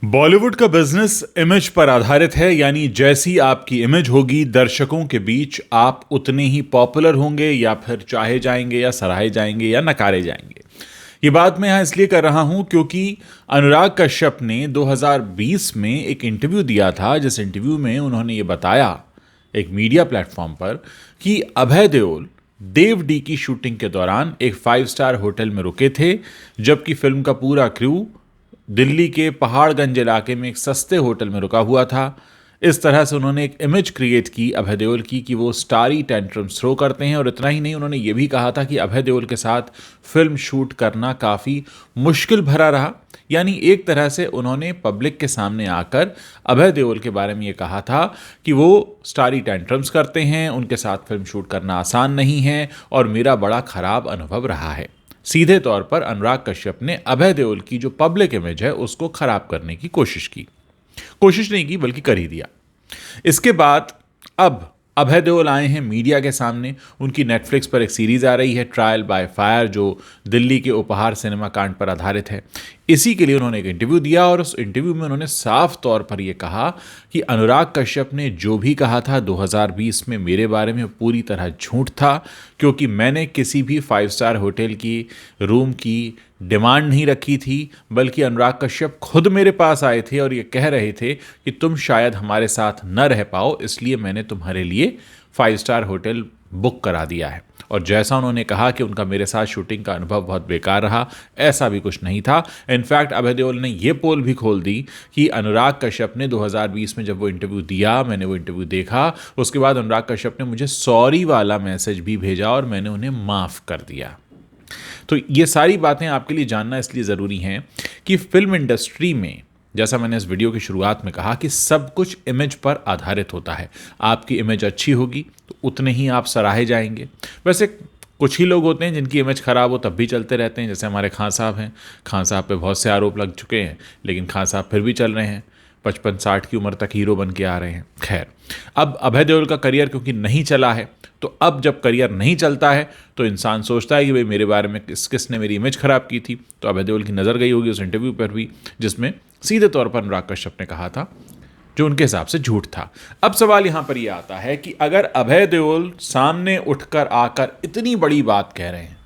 बॉलीवुड का business image पर आधारित है, यानी जैसी आपकी इमेज होगी दर्शकों के बीच आप उतने ही पॉपुलर होंगे या फिर चाहे जाएंगे या सराहे जाएंगे या नकारे जाएंगे। ये बात मैं यहाँ इसलिए कर रहा हूँ क्योंकि अनुराग कश्यप ने 2020 में एक इंटरव्यू दिया था, जिस इंटरव्यू में उन्होंने ये बताया एक मीडिया प्लेटफॉर्म पर कि अभय देओल देव डी की शूटिंग के दौरान एक 5 स्टार होटल में रुके थे, जबकि फिल्म का पूरा क्रू दिल्ली के पहाड़गंज इलाके में एक सस्ते होटल में रुका हुआ था। इस तरह से उन्होंने एक इमेज क्रिएट की अभय देओल की कि वो स्टारी टेंट्रम्स थ्रो करते हैं। और इतना ही नहीं, उन्होंने ये भी कहा था कि अभय देओल के साथ फिल्म शूट करना काफ़ी मुश्किल भरा रहा। यानी एक तरह से उन्होंने पब्लिक के सामने आकर अभय देओल के बारे में ये कहा था कि वो स्टारी टेंट्रम्स करते हैं, उनके साथ फिल्म शूट करना आसान नहीं है और मेरा बड़ा खराब अनुभव रहा है। सीधे तौर पर अनुराग कश्यप ने अभय देओल की जो पब्लिक इमेज है उसको खराब करने की कोशिश नहीं की बल्कि कर ही दिया। इसके बाद अब अभय देओल आए हैं मीडिया के सामने। उनकी नेटफ्लिक्स पर एक सीरीज आ रही है ट्रायल बाय फायर, जो दिल्ली के उपहार सिनेमा कांड पर आधारित है। इसी के लिए उन्होंने एक इंटरव्यू दिया और उस इंटरव्यू में उन्होंने साफ तौर पर यह कहा कि अनुराग कश्यप ने जो भी कहा था 2020 में मेरे बारे में पूरी तरह झूठ था, क्योंकि मैंने किसी भी 5 स्टार होटल की रूम की डिमांड नहीं रखी थी, बल्कि अनुराग कश्यप खुद मेरे पास आए थे और ये कह रहे थे कि तुम शायद हमारे साथ न रह पाओ, इसलिए मैंने तुम्हारे लिए 5 स्टार होटल बुक करा दिया है। और जैसा उन्होंने कहा कि उनका मेरे साथ शूटिंग का अनुभव बहुत बेकार रहा, ऐसा भी कुछ नहीं था। इनफैक्ट अभय देओल ने ये पोल भी खोल दी कि अनुराग कश्यप ने 2020 में जब वो इंटरव्यू दिया, मैंने वो इंटरव्यू देखा, उसके बाद अनुराग कश्यप ने मुझे सॉरी वाला मैसेज भी भेजा और मैंने उन्हें माफ़ कर दिया। तो ये सारी बातें आपके लिए जानना इसलिए ज़रूरी हैं कि फिल्म इंडस्ट्री में, जैसा मैंने इस वीडियो की शुरुआत में कहा, कि सब कुछ इमेज पर आधारित होता है। आपकी इमेज अच्छी होगी तो उतने ही आप सराहे जाएंगे। वैसे कुछ ही लोग होते हैं जिनकी इमेज ख़राब हो तब भी चलते रहते हैं, जैसे हमारे खान साहब हैं। खान साहब पे बहुत से आरोप लग चुके हैं, लेकिन खान साहब फिर भी चल रहे हैं, 55-60 की उम्र तक हीरो बन के आ रहे हैं। खैर, अब अभय देओल का करियर क्योंकि नहीं चला है, तो अब जब करियर नहीं चलता है तो इंसान सोचता है कि भाई मेरे बारे में किसने मेरी इमेज ख़राब की थी। तो अभय देओल की नज़र गई होगी उस इंटरव्यू पर भी, जिसमें सीधे तौर पर अनुराग कश्यप ने कहा था जो उनके हिसाब से झूठ था। अब सवाल यहाँ पर यह आता है कि अगर अभय देओल सामने उठकर आकर इतनी बड़ी बात कह रहे हैं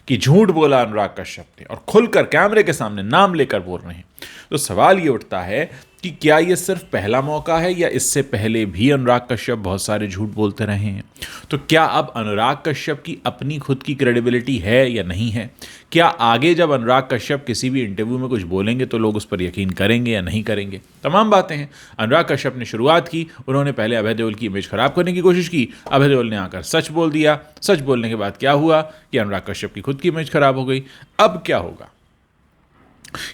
कि झूठ बोला अनुराग कश्यप ने और खुलकर कैमरे के सामने नाम लेकर बोल रहे हैं, तो सवाल ये उठता है कि क्या ये सिर्फ पहला मौका है या इससे पहले भी अनुराग कश्यप बहुत सारे झूठ बोलते रहे हैं? तो क्या अब अनुराग कश्यप की अपनी खुद की क्रेडिबिलिटी है या नहीं है? क्या आगे जब अनुराग कश्यप किसी भी इंटरव्यू में कुछ बोलेंगे तो लोग उस पर यकीन करेंगे या नहीं करेंगे? तमाम बातें हैं। अनुराग कश्यप ने शुरुआत की, उन्होंने पहले अभय देओल की इमेज खराब करने की कोशिश की, अभय देओल ने आकर सच बोल दिया। सच बोलने के बाद क्या हुआ कि अनुराग कश्यप की खुद की इमेज खराब हो गई। अब क्या होगा?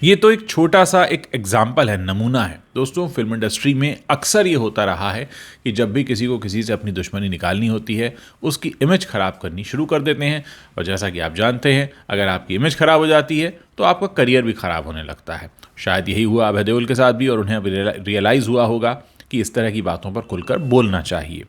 ये तो एक छोटा सा एक एग्जाम्पल है, नमूना है। दोस्तों, फिल्म इंडस्ट्री में अक्सर ये होता रहा है कि जब भी किसी को किसी से अपनी दुश्मनी निकालनी होती है, उसकी इमेज ख़राब करनी शुरू कर देते हैं। और जैसा कि आप जानते हैं, अगर आपकी इमेज ख़राब हो जाती है तो आपका करियर भी ख़राब होने लगता है। शायद यही हुआ अभय देओल के साथ भी, और उन्हें अब रियलाइज़ हुआ होगा कि इस तरह की बातों पर खुलकर बोलना चाहिए।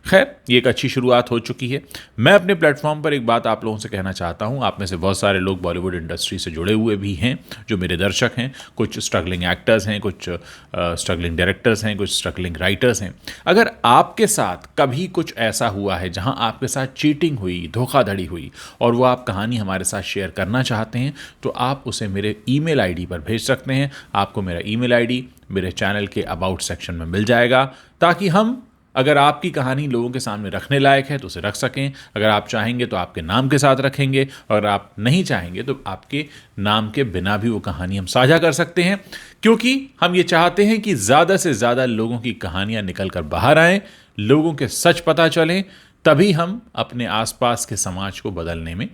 खैर, ये एक अच्छी शुरुआत हो चुकी है। मैं अपने प्लेटफॉर्म पर एक बात आप लोगों से कहना चाहता हूँ। आप में से बहुत सारे लोग बॉलीवुड इंडस्ट्री से जुड़े हुए भी हैं जो मेरे दर्शक हैं। कुछ स्ट्रगलिंग एक्टर्स हैं, कुछ स्ट्रगलिंग डायरेक्टर्स हैं, कुछ स्ट्रगलिंग राइटर्स हैं। अगर आपके साथ कभी कुछ ऐसा हुआ है जहाँ आपके साथ चीटिंग हुई, धोखाधड़ी हुई, और वो आप कहानी हमारे साथ शेयर करना चाहते हैं, तो आप उसे मेरे ईमेल आईडी पर भेज सकते हैं। आपको मेरा ईमेल आईडी मेरे चैनल के अबाउट सेक्शन में मिल जाएगा, ताकि हम, अगर आपकी कहानी लोगों के सामने रखने लायक है तो उसे रख सकें। अगर आप चाहेंगे तो आपके नाम के साथ रखेंगे, और आप नहीं चाहेंगे तो आपके नाम के बिना भी वो कहानी हम साझा कर सकते हैं, क्योंकि हम ये चाहते हैं कि ज़्यादा से ज़्यादा लोगों की कहानियाँ निकल कर बाहर आएँ, लोगों के सच पता चलें, तभी हम अपने आसपास के समाज को बदलने में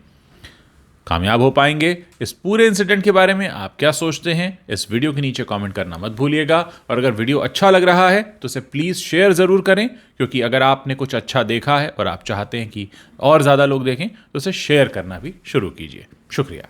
कामयाब हो पाएंगे। इस पूरे इंसिडेंट के बारे में आप क्या सोचते हैं, इस वीडियो के नीचे कमेंट करना मत भूलिएगा। और अगर वीडियो अच्छा लग रहा है तो इसे प्लीज़ शेयर ज़रूर करें, क्योंकि अगर आपने कुछ अच्छा देखा है और आप चाहते हैं कि और ज़्यादा लोग देखें तो इसे शेयर करना भी शुरू कीजिए। शुक्रिया।